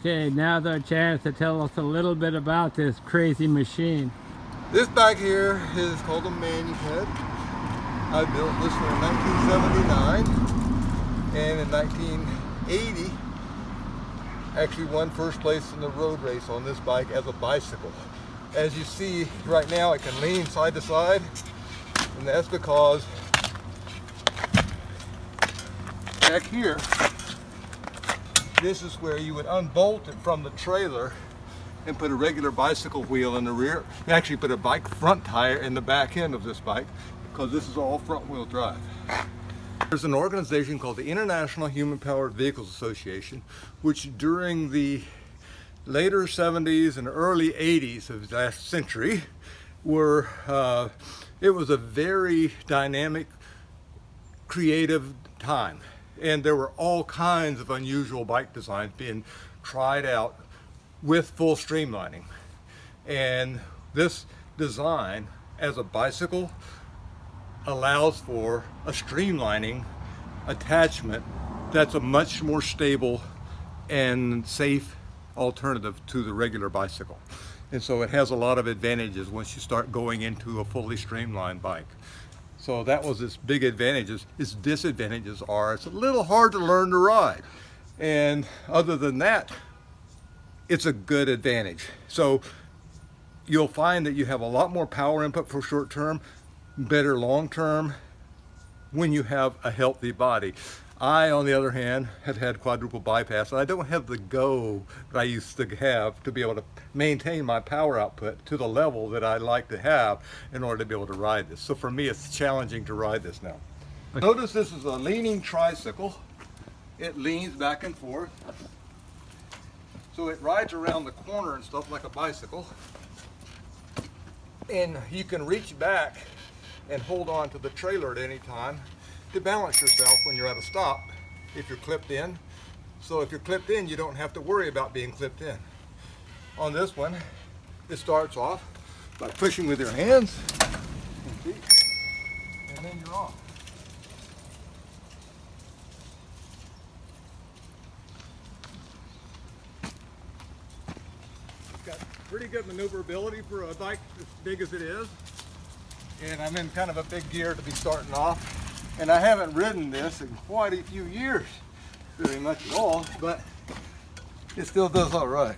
Okay, now's our chance to tell us a little bit about this crazy machine. This bike here is called a Manuped. I built this one in 1979, and in 1980 actually won first place in the road race on this bike as a bicycle. As you see right now, it can lean side to side, and that's because back here, this is where you would unbolt it from the trailer and put a regular bicycle wheel in the rear. You actually put a bike front tire in the back end of this bike because this is all front wheel drive. There's an organization called the International Human Powered Vehicles Association, which during the later 70s and early 80s of the last century it was a very dynamic, creative time. And there were all kinds of unusual bike designs being tried out with full streamlining. And this design as a bicycle allows for a streamlining attachment that's a much more stable and safe alternative to the regular bicycle. And so it has a lot of advantages once you start going into a fully streamlined bike. So that was its big advantages. Its disadvantages are it's a little hard to learn to ride. And other than that, it's a good advantage. So you'll find that you have a lot more power input for short term, better long term when you have a healthy body. I, on the other hand, have had quadruple bypass, and I don't have the go that I used to have to be able to maintain my power output to the level that I like to have in order to be able to ride this. So for me, it's challenging to ride this now. Notice this is a leaning tricycle. It leans back and forth. So it rides around the corner and stuff like a bicycle. And you can reach back and hold on to the trailer at any time to balance yourself when you're at a stop if you're clipped in. So if you're clipped in, you don't have to worry about being clipped in. On this one, it starts off by pushing with your hands and feet, and then you're off. It's got pretty good maneuverability for a bike as big as it is. And I'm in kind of a big gear to be starting off. And I haven't ridden this in quite a few years, very much at all, but it still does all right.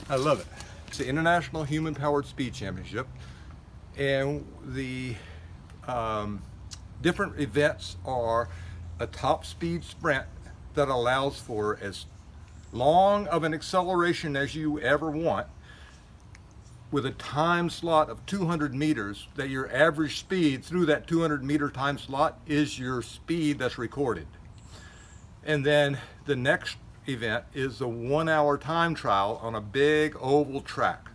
I love it. It's the International Human Powered Speed Championship, and the different events are a top speed sprint that allows for as long of an acceleration as you ever want, with a time slot of 200 meters, that your average speed through that 200 meter time slot is your speed that's recorded. And then the next event is the 1 hour time trial on a big oval track,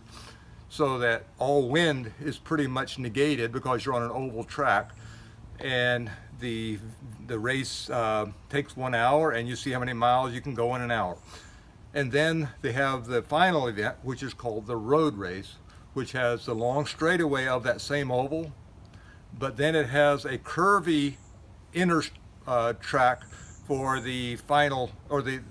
so that all wind is pretty much negated because you're on an oval track. And the race takes 1 hour, and you see how many miles you can go in an hour. And then they have the final event, which is called the road race, which has the long straightaway of that same oval, but then it has a curvy inner track for the final, or the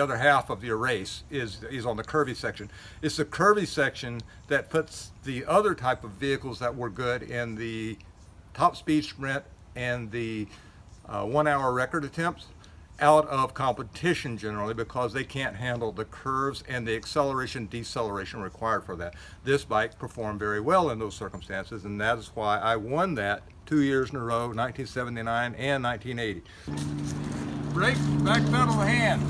other half of your race is on the curvy section. It's the curvy section that puts the other type of vehicles that were good in the top speed sprint and the 1 hour record attempts out of competition generally, because they can't handle the curves and the acceleration deceleration required for that. This bike performed very well in those circumstances, and that is why I won that 2 years in a row, 1979 and 1980. Brake, back pedal to hand.